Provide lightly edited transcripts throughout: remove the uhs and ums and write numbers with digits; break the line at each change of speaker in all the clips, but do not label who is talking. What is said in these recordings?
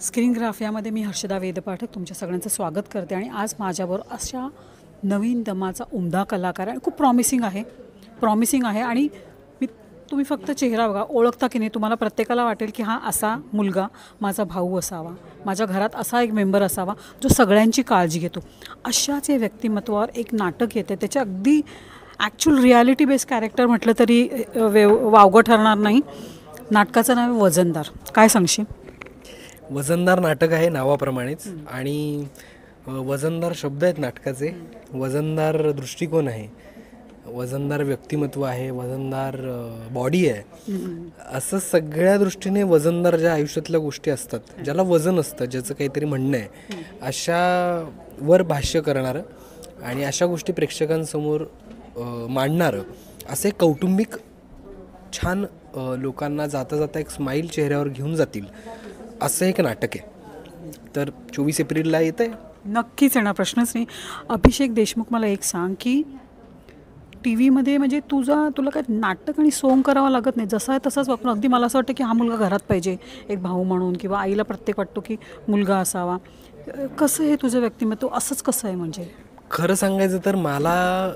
स्क्रीनग्राफ यामध्ये मी हर्षदा वेदपाठक तुमच्या सगळ्यांचं स्वागत करते आणि आज माझ्याबरोबर अशा नवीन दमाचा उमदा कलाकार आहे. खूप प्रॉमिसिंग आहे आणि तुम्ही फक्त चेहरा बघा, ओळखता की नाही तुम्हाला प्रत्येकाला वाटेल की हा असा मुलगा माझा भाऊ असावा, माझ्या घरात असा एक मेंबर असावा जो सगळ्यांची काळजी घेतो. अशाच या व्यक्तिमत्वावर एक नाटक येते, त्याचे अगदी ॲक्च्युअल रियालिटी बेस्ड कॅरेक्टर म्हटलं तरी वावगं ठरणार नाही. नाटकाचं नाव आहे वजनदार. काय सांगशील?
वजनदार नाटक आहे नावाप्रमाणेच आणि वजनदार शब्द आहेत नाटकाचे, वजनदार दृष्टिकोन आहे, वजनदार व्यक्तिमत्व आहे, वजनदार बॉडी आहे. असं सगळ्या दृष्टीने वजनदार ज्या आयुष्यातल्या गोष्टी असतात, ज्याला वजन असतं, ज्याचं काहीतरी म्हणणं आहे, अशावर भाष्य करणारं आणि अशा गोष्टी प्रेक्षकांसमोर मांडणारं असं एक कौटुंबिक छान लोकांना जाता जाता एक स्माईल चेहऱ्यावर घेऊन जातील असं एक नाटक आहे. तर 24 एप्रिलला येतं आहे.
नक्कीच येणार, प्रश्नच नाही. अभिषेक देशमुख, मला एक सांग की टी व्हीमध्ये म्हणजे तुला काय नाटक आणि सोंग करावं लागत नाही, जसा आहे तसाच वापर. अगदी मला असं वाटतं की हा मुलगा घरात पाहिजे एक भाऊ म्हणून, किंवा आईला प्रत्येक वाटतो की मुलगा असावा. कसं आहे तुझं व्यक्तिमत्व, असंच कसं आहे? म्हणजे
खरं सांगायचं तर मला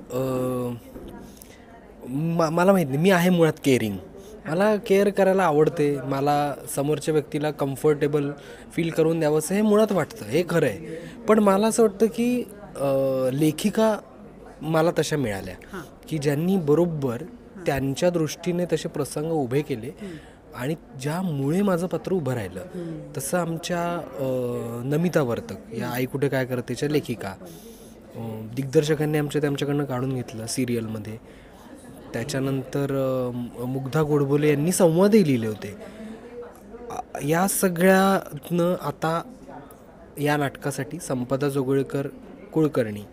माहीत नाही, मी आहे मुळात केअरिंग. मला केअर करायला आवडते, मला समोरच्या व्यक्तीला कम्फर्टेबल फील करून द्यावं असं हे मुळात वाटतं, हे खरं आहे. पण मला असं वाटतं की लेखिका मला तशा मिळाल्या की ज्यांनी बरोबर त्यांच्या दृष्टीने तसे प्रसंग उभे केले आणि ज्यामुळे माझं पात्र उभं राहिलं. तसं आमच्या नमिता वर्तक या आई कुठे काय करतेच्या लेखिका, दिग्दर्शकांनी त्यांच्याकडनं काढून घेतलं सिरियलमध्ये. त्याच्यानंतर मुग्धा गोडबोले यांनी संवादही लिहिले होते. या सगळ्यातनं आता या नाटकासाठी संपदा जोगळेकर कुलकर्णी,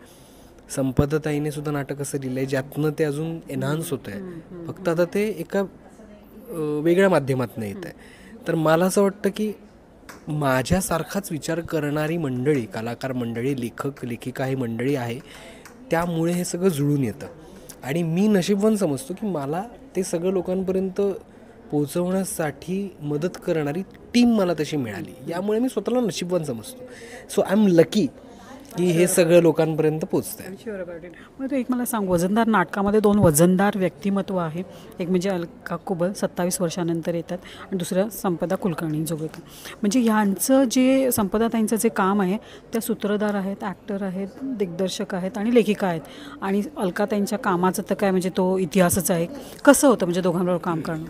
संपदाताईने सुद्धा नाटक असं लिहिलं आहे ज्यातनं ते अजून एनहान्स होतं आहे, फक्त आता ते एका वेगळ्या माध्यमातून येत आहे. तर मला असं वाटतं की माझ्यासारखाच विचार करणारी मंडळी, कलाकार मंडळी, लेखक लेखिका ही मंडळी आहे, त्यामुळे हे सगळं जुळून येतं. आणि मी नशीबवान समजतो की मला ते सगळं लोकांपर्यंत पोचवण्यासाठी मदत करणारी टीम मला तशी मिळाली, यामुळे मी स्वतःला नशीबवान समजतो. सो आय एम लकी की हे सगळं लोकांपर्यंत पोचतं आहे.
मग तू एक मला सांग, वजनदार नाटकामध्ये 2 वजनदार व्यक्तिमत्व आहे. एक म्हणजे अलका कुबल 27 वर्षानंतर येतात आणि दुसरं संपदा कुलकर्णी जोगळेकर. म्हणजे ह्यांचं जे संपदाताईंचं जे काम आहे, त्या सूत्रधार आहेत, ॲक्टर आहेत, दिग्दर्शक आहेत आणि लेखिका आहेत. आणि अलकाताईंच्या कामाचं तर काय म्हणजे तो इतिहासच आहे. कसं होतं म्हणजे दोघांबरोबर काम करणं?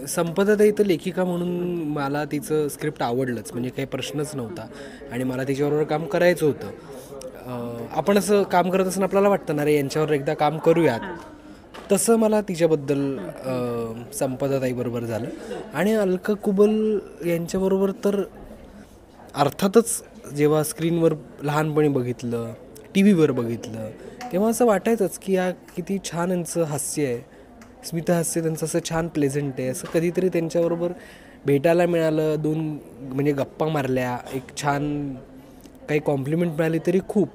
संपदाताई तर लेखिका म्हणून मला तिचं स्क्रिप्ट आवडलंच, म्हणजे काही प्रश्नच नव्हता आणि मला तिच्याबरोबर काम करायचं होतं. आपण असं काम करत असताना आपल्याला वाटतं ना रे यांच्यावर एकदा काम करूयात, तसं मला तिच्याबद्दल संपदाताईबरोबर झालं. आणि अलका कुबल यांच्याबरोबर तर अर्थातच जेव्हा स्क्रीनवर लहानपणी बघितलं, टी व्हीवर बघितलं, तेव्हा असं वाटायचंच की या किती छान यांचं हास्य आहे, स्मितहास्य त्यांचं असं छान प्लेझंट आहे. असं कधीतरी त्यांच्याबरोबर भेटायला मिळालं, 2 म्हणजे गप्पा मारल्या, एक छान काही कॉम्प्लिमेंट मिळाली तरी खूप,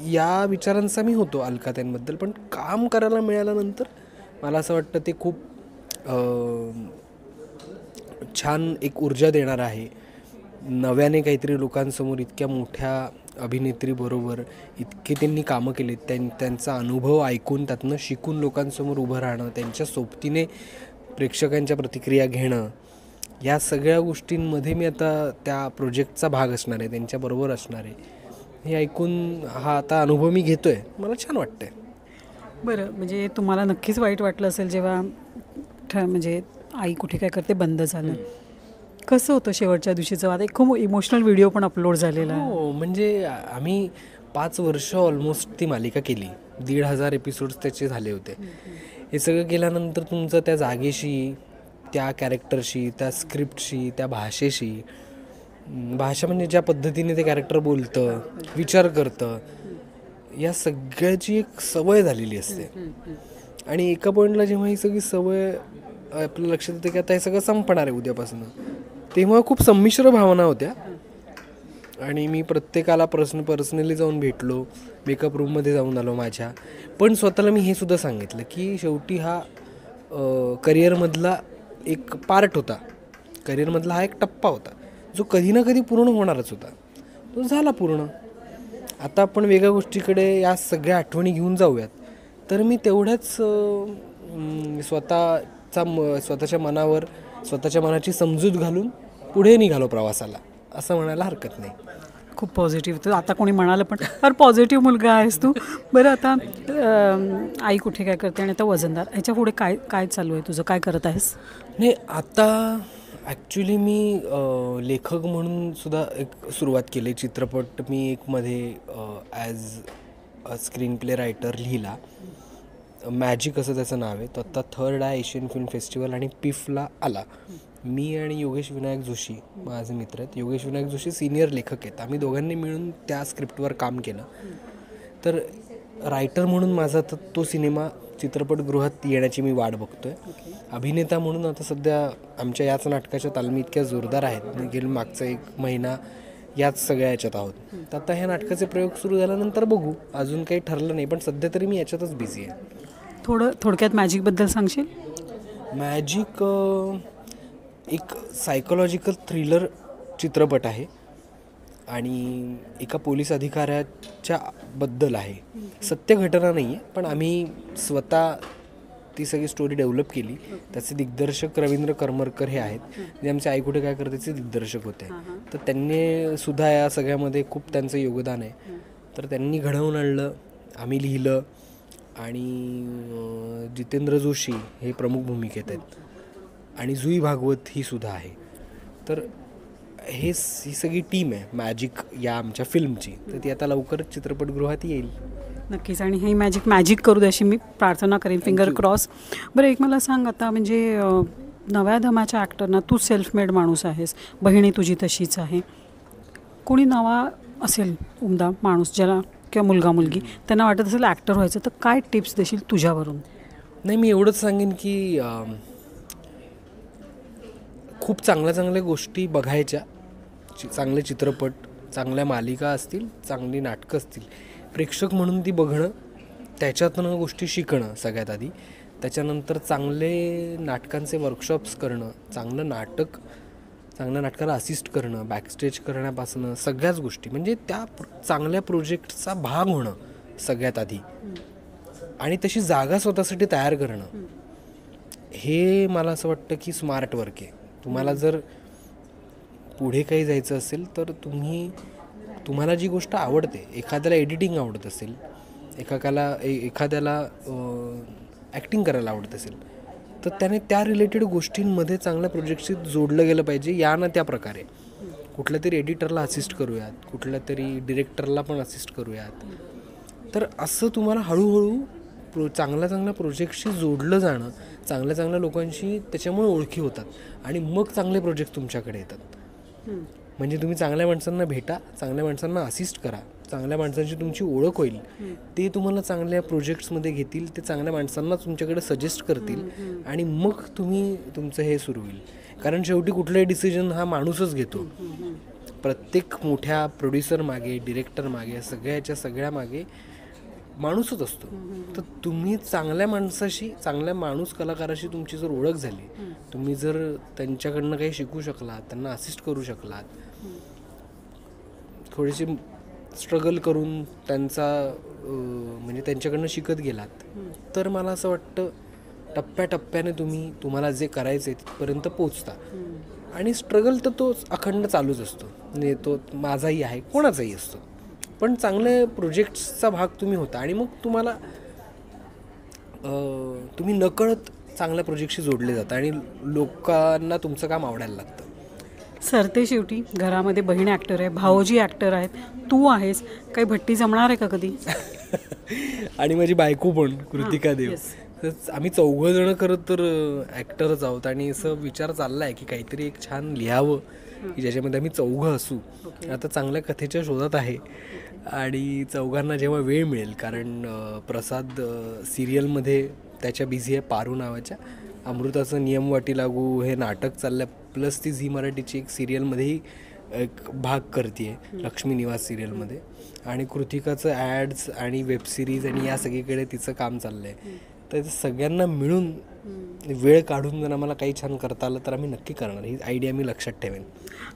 या विचारांचा मी होतो अलकाताईंबद्दल. पण काम करायला मिळाल्यानंतर मला असं वाटतं ते खूप छान एक ऊर्जा देणार आहे. नव्याने काहीतरी लोकांसमोर इतक्या मोठ्या अभिनेत्रीबरोबर इतके त्यांनी कामं केलीत, त्यांचा अनुभव ऐकून त्यातनं शिकून लोकांसमोर उभं राहणं, त्यांच्या सोबतीने प्रेक्षकांच्या प्रतिक्रिया घेणं, या सगळ्या गोष्टींमध्ये मी आता त्या प्रोजेक्टचा भाग असणार आहे, त्यांच्याबरोबर असणार आहे. हे ऐकून हा आता अनुभव मी घेतो आहे, मला छान वाटतं आहे.
बरं, म्हणजे तुम्हाला नक्कीच वाईट वाटलं असेल जेव्हा म्हणजे आई कुठे काय करते बंद झालं. कसं होतं शेवटच्या दिवशीचं? आता एक खूप इमोशनल व्हिडिओ पण अपलोड झालेला आहे.
हो, म्हणजे आम्ही 5 वर्ष ऑलमोस्ट ती मालिका केली, 1,500 एपिसोड्स त्याचे झाले होते. हे सगळं केल्यानंतर तुमचं त्या जागेशी, त्या कॅरेक्टरशी, त्या स्क्रिप्टशी, त्या भाषेशी, भाषा म्हणजे ज्या पद्धतीने ते कॅरेक्टर बोलतं, विचार करतं, या सगळ्याची एक सवय झालेली असते. आणि एका पॉईंटला जेव्हा ही सगळी सवय आपल्या लक्षात येते की आता हे सगळं संपणार आहे उद्यापासून, तेव्हा खूप संमिश्र भावना होत्या. आणि मी प्रत्येकाला पर्सनली जाऊन भेटलो, मेकअप रूममध्ये जाऊन आलो माझ्या. पण स्वतःला मी हे सुद्धा सांगितलं की शेवटी हा करिअरमधला एक पार्ट होता, करिअरमधला हा एक टप्पा होता. जो कधी ना कधी पूर्ण होणारच होता तो झाला पूर्ण. आता आपण वेगळ्या गोष्टीकडे या सगळ्या आठवणी घेऊन जाऊयात. तर मी तेवढ्याच स्वतःच्या मनावर स्वतःच्या मनाची समजूत घालून पुढे निघालो प्रवासाला, असं म्हणायला हरकत नाही.
खूप पॉझिटिव्ह. तर आता कोणी म्हणालं पण फार पॉझिटिव्ह मुलगा आहेस तू. बरं, आता आई कुठे काय करते आणि आता वजनदार, ह्याच्या पुढे काय काय चालू आहे तुझं, काय करत आहेस?
नाही, आता ॲक्च्युली मी लेखक म्हणून सुद्धा एक सुरुवात केली. चित्रपट मी एक मध्ये ॲज स्क्रीन प्ले रायटर लिहिला. मॅजिक असं त्याचं नाव आहे. तो आत्ता 3rd एशियन फिल्म फेस्टिवल आणि पिफला आला. मी आणि योगेश विनायक जोशी माझे मित्र आहेत. योगेश विनायक जोशी सिनियर लेखक आहेत. आम्ही दोघांनी मिळून त्या स्क्रिप्टवर काम केलं. तर रायटर म्हणून माझा तर तो सिनेमा चित्रपटगृहात येण्याची मी वाट बघतोय. अभिनेता म्हणून आता सध्या आमच्या याच नाटकाच्या तालमी इतक्या जोरदार आहेत. मी गेलो मागचा 1 महिना याच सगळ्या याच्यात आहोत. तर आता ह्या नाटकाचे प्रयोग सुरू झाल्यानंतर बघू. अजून काही ठरलं नाही, पण सध्या तरी मी याच्यातच बिझी आहे.
थोडक्यात मॅजिकबद्दल सांगशील?
मॅजिक एक सायकोलॉजिकल थ्रिलर चित्रपट आहे आणि एका पोलीस अधिकाऱ्याच्या बद्दल आहे. सत्य घटना नाही आहे, पण आम्ही स्वतः ती सगळी स्टोरी डेव्हलप केली. त्याचे दिग्दर्शक रवींद्र करमरकर हे आहेत, जे आमचे आई कुठे काय करतेचे दिग्दर्शक होते. तर त्यांनी सुद्धा या सगळ्यामध्ये खूप त्यांचं योगदान आहे. तर त्यांनी घडवून आणलं, आम्ही लिहिलं आणि जितेंद्र जोशी हे प्रमुख भूमिकेत आहेत आणि जुई भागवत ही सुद्धा आहे. तर ही सगळी टीम आहे मॅजिक या आमच्या फिल्मची. तर ती आता लवकरच चित्रपटगृहात येईल.
नक्कीच. आणि ही मॅजिक करू दे अशी मी प्रार्थना करेन. Finger cross. बरं, एक मला सांग, आता म्हणजे नव्या धमाच्या ॲक्टरना तू सेल्फ मेड माणूस आहेस, बहिणी तुझी तशीच आहे. कोणी नवा असेल उमदा माणूस ज्याला किंवा मुलगा मुलगी त्यांना वाटत असेल ॲक्टर व्हायचं, तर काय टिप्स देशील तुझ्यावरून?
नाही, मी एवढंच सांगेन की खूप चांगल्या गोष्टी बघायच्या, चांगले चित्रपट, चांगल्या मालिका असतील, चांगली नाटकं असतील, प्रेक्षक म्हणून ती बघणं, त्याच्यातून गोष्टी शिकणं सगळ्यात आधी. त्याच्यानंतर चांगले नाटकांचे वर्कशॉप्स करणं, चांगल्या नाटकाला असिस्ट करणं, बॅकस्टेज करण्यापासून सगळ्याच गोष्टी, म्हणजे त्या चांगल्या प्रोजेक्टचा भाग होणं सगळ्यात आधी आणि तशी जागा स्वतःसाठी तयार करणं, हे मला असं वाटतं की स्मार्ट वर्क आहे. तुम्हाला जर पुढे काही जायचं असेल तर तुम्हाला जी गोष्ट आवडते, एखाद्याला एडिटिंग आवडत असेल, एखाद्याला ॲक्टिंग करायला आवडत असेल, तर त्याने त्या रिलेटेड गोष्टींमध्ये चांगल्या प्रोजेक्टशी जोडलं गेलं पाहिजे. या ना त्या प्रकारे कुठल्या तरी एडिटरला असिस्ट करूयात, कुठल्या तरी डिरेक्टरला पण असिस्ट करूयात. तर असं तुम्हाला हळूहळू चांगल्या प्रोजेक्टशी जोडलं जाणं, चांगल्या लोकांशी त्याच्यामुळे ओळखी होतात आणि मग चांगले प्रोजेक्ट तुमच्याकडे येतात. म्हणजे तुम्ही चांगल्या माणसांना भेटा, चांगल्या माणसांना असिस्ट करा, चांगल्या माणसांची तुमची ओळख होईल, ते तुम्हाला चांगल्या प्रोजेक्ट्समध्ये घेतील, ते चांगल्या माणसांना तुमच्याकडे सजेस्ट करतील आणि मग तुमचं हे सुरू होईल. कारण शेवटी कुठलाही डिसिजन हा माणूसच घेतो. प्रत्येक मोठ्या प्रोड्युसर मागे, डिरेक्टर मागे, सगळ्या मागे माणूसच असतो. तर तुम्ही चांगल्या माणसाशी, चांगल्या माणूस कलाकाराशी तुमची जर ओळख झाली, तुम्ही जर त्यांच्याकडनं काही शिकू शकलात, त्यांना असिस्ट करू शकलात, थोडीशी स्ट्रगल करून म्हणजे त्यांच्याकडनं शिकत गेलात, तर मला असं वाटतं टप्प्याटप्प्याने तुम्हाला जे करायचं आहे तिथपर्यंत पोचता. आणि स्ट्रगल तर तो अखंड चालूच असतो, म्हणजे तो माझाही आहे, कोणाचाही असतो. पण चांगले प्रोजेक्ट्सचा भाग तुम्ही होता आणि मग तुम्ही नकळत चांगल्या प्रोजेक्टशी जोडले जाता आणि लोकांना तुमचं काम आवडायला लागतं.
सरते शेवटी घरामध्ये बहीण ॲक्टर आहे, भाऊजी ॲक्टर आहेत, तू आहेस, काही भट्टी जमणार आहे का कधी?
आणि माझी बायको पण कृतिका देव. तर आम्ही 4 जण खरं तर ॲक्टरच आहोत आणि असं विचार चालला आहे की काहीतरी एक छान लिहावं की ज्याच्यामध्ये आम्ही 4 असू. आता चांगल्या कथेच्या शोधात आहे आणि 4 जेव्हा वेळ मिळेल, कारण प्रसाद सिरियलमध्ये त्याच्या बिझी आहे पारू नावाच्या. अमृताचं नियम वाटी लागू हे नाटक चाललं आहे, प्लस ती झी मराठीची एक सिरियलमध्येही एक भाग करते आहे, लक्ष्मी निवास सिरियलमध्ये. आणि कृतिकाचं ॲड्स आणि वेबसिरीज आणि या सगळीकडे तिचं काम चाललं आहे. तर ते सगळ्यांना मिळून वेळ काढून जर आम्हाला काही छान करता आलं तर आम्ही नक्की करणार. ही आयडिया मी लक्षात ठेवेन.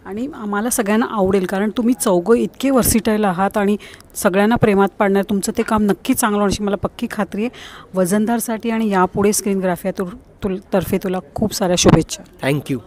आणि आम्हाला सगळ्यांना आवडेल, कारण तुम्ही चौघं इतके वर्सिटाईल आहात आणि सगळ्यांना प्रेमात पाडणार. तुमचं ते काम नक्की चांगलं होणार अशी मला पक्की खात्री आहे. वजनदारसाठी आणि यापुढे स्क्रीन ग्राफिया तर्फे तुला खूप साऱ्या शुभेच्छा.
थँक्यू.